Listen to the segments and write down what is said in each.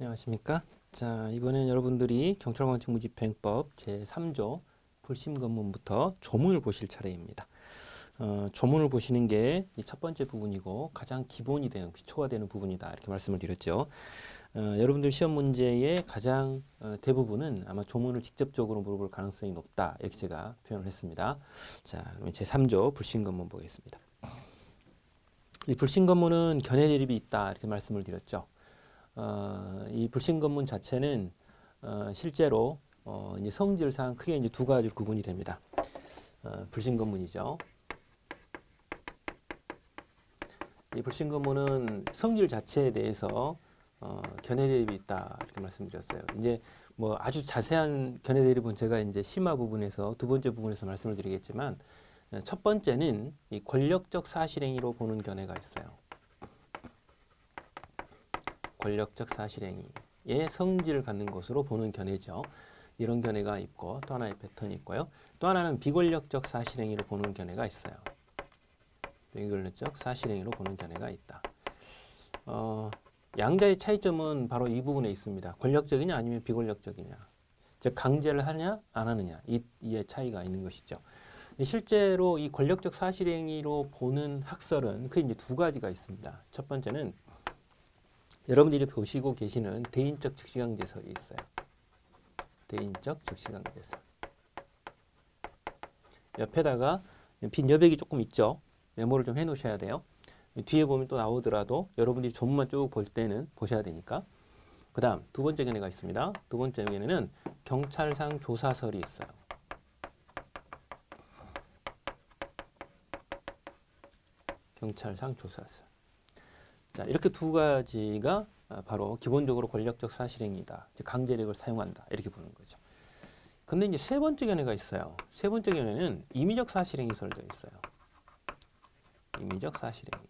안녕하십니까? 자, 이번엔 여러분들이 경찰관 직무집행법 제3조 불심검문부터 조문을 보실 차례입니다. 조문을 보시는 게 첫 번째 부분이고 가장 기본이 되는, 기초가 되는 부분이다. 이렇게 말씀을 드렸죠. 여러분들 시험 문제의 가장 대부분은 아마 조문을 직접적으로 물어볼 가능성이 높다. 이렇게 제가 표현을 했습니다. 자, 그러면 제3조 불심검문 보겠습니다. 이 불심검문은 견해 대립이 있다. 이렇게 말씀을 드렸죠. 이 불신검문 자체는 실제로 이제 성질상 크게 이제 두 가지로 구분이 됩니다. 불신검문이죠. 이 불신검문은 성질 자체에 대해서 견해 대립이 있다 이렇게 말씀드렸어요. 이제 뭐 아주 자세한 견해 대립은 제가 이제 심화 부분에서 두 번째 부분에서 말씀을 드리겠지만 첫 번째는 이 권력적 사실행위로 보는 견해가 있어요. 권력적 사실행위의 성질을 갖는 것으로 보는 견해죠. 이런 견해가 있고 또 하나의 패턴이 있고요. 또 하나는 비권력적 사실행위로 보는 견해가 있어요. 비권력적 사실행위로 보는 견해가 있다. 양자의 차이점은 바로 이 부분에 있습니다. 권력적이냐 아니면 비권력적이냐. 즉 강제를 하느냐 안 하느냐. 이의 차이가 있는 것이죠. 실제로 이 권력적 사실행위로 보는 학설은 그 이제 두 가지가 있습니다. 첫 번째는 여러분들이 보시고 계시는 대인적 즉시강제설이 있어요. 대인적 즉시강제설. 옆에다가 빈 여백이 조금 있죠. 메모를 좀 해놓으셔야 돼요. 뒤에 보면 또 나오더라도 여러분들이 조문만 쭉 볼 때는 보셔야 되니까. 그 다음 두 번째 견해가 있습니다. 두 번째 견해는 경찰상 조사설이 있어요. 경찰상 조사설. 자, 이렇게 두 가지가 바로 기본적으로 권력적 사실행위다. 강제력을 사용한다. 이렇게 보는 거죠. 근데 이제 세 번째 견해가 있어요. 세 번째 견해는 임의적 사실행위설도 있어요. 임의적 사실행위.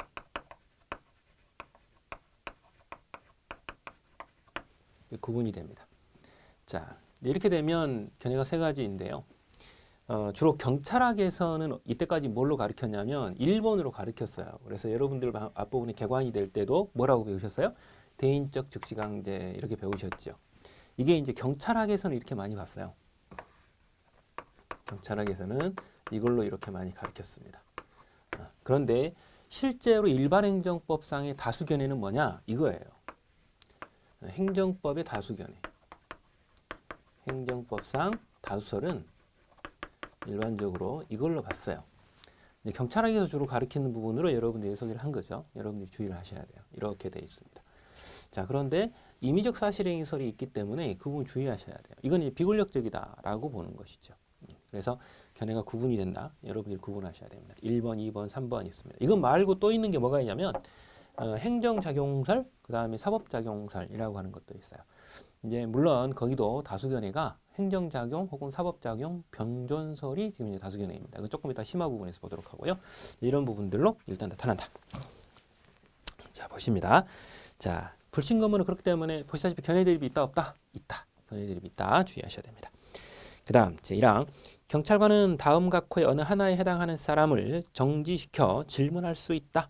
구분이 됩니다. 자, 이렇게 되면 견해가 세 가지인데요. 주로 경찰학에서는 이때까지 뭘로 가르쳤냐면 1번으로 가르쳤어요. 그래서 여러분들 앞부분이 개관이 될 때도 뭐라고 배우셨어요? 대인적 즉시강제 이렇게 배우셨죠. 이게 이제 경찰학에서는 이렇게 많이 봤어요. 경찰학에서는 이걸로 이렇게 많이 가르쳤습니다. 그런데 실제로 일반행정법상의 다수견해는 뭐냐? 이거예요. 행정법의 다수견해. 행정법상 다수설은 일반적으로 이걸로 봤어요. 경찰학에서 주로 가르치는 부분으로 여러분들이 소개를 한 거죠. 여러분들이 주의를 하셔야 돼요. 이렇게 되어 있습니다. 자, 그런데 임의적 사실행위설이 있기 때문에 그 부분 주의하셔야 돼요. 이건 이제 비권력적이다라고 보는 것이죠. 그래서 견해가 구분이 된다. 여러분들이 구분하셔야 됩니다. 1번, 2번, 3번 있습니다. 이건 말고 또 있는 게 뭐가 있냐면 행정작용설, 그 다음에 사법작용설이라고 하는 것도 있어요. 이제 물론 거기도 다수견해가 행정작용 혹은 사법작용 변존설이 지금 이제 다수견해입니다. 조금 이따 심화 부분에서 보도록 하고요. 이런 부분들로 일단 나타난다. 자, 보십니다. 자, 불신검문은 그렇기 때문에 보시다시피 견해 대립이 있다 없다? 있다. 견해 대립이 있다. 주의하셔야 됩니다. 그 다음 제1항 경찰관은 다음 각호의 어느 하나에 해당하는 사람을 정지시켜 질문할 수 있다.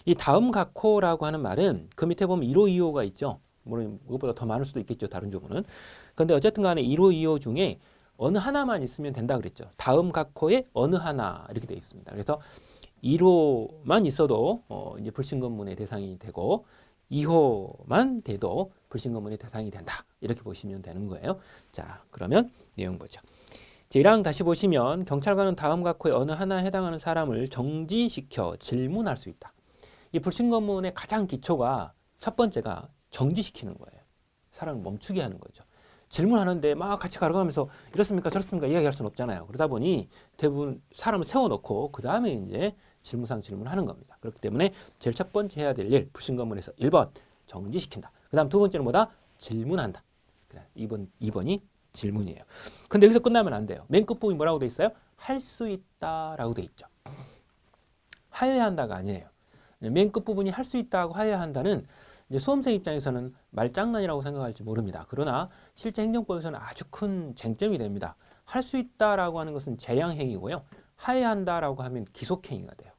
이 다음 각호라고 하는 말은 그 밑에 보면 1호, 2호가 있죠. 물론 그것보다 더 많을 수도 있겠죠. 다른 조문은. 그런데 어쨌든 간에 1호, 2호 중에 어느 하나만 있으면 된다 그랬죠. 다음 각호에 어느 하나 이렇게 되어 있습니다. 그래서 1호만 있어도 이제 불신검문의 대상이 되고 2호만 돼도 불신검문의 대상이 된다. 이렇게 보시면 되는 거예요. 자, 그러면 내용 보죠. 제1항 다시 보시면 경찰관은 다음 각호의 어느 하나에 해당하는 사람을 정지시켜 질문할 수 있다. 이 불신검문의 가장 기초가 첫 번째가 정지시키는 거예요. 사람을 멈추게 하는 거죠. 질문하는데 막 같이 가려가면서 이렇습니까 저렇습니까 이야기할 수는 없잖아요. 그러다 보니 대부분 사람을 세워놓고 그 다음에 이제 질문상 질문하는 겁니다. 그렇기 때문에 제일 첫 번째 해야 될 일 불신검문에서 1번 정지시킨다. 그 다음 두 번째는 뭐다? 질문한다. 2번이 질문이에요. 근데 여기서 끝나면 안 돼요. 맨 끝부분이 뭐라고 돼 있어요? 할 수 있다라고 돼 있죠. 하여야 한다가 아니에요. 맨 끝부분이 할 수 있다고 하여야 한다는 이제 수험생 입장에서는 말장난이라고 생각할지 모릅니다. 그러나 실제 행정법에서는 아주 큰 쟁점이 됩니다. 할 수 있다라고 하는 것은 재량행위고요. 하여야 한다라고 하면 기속행위가 돼요.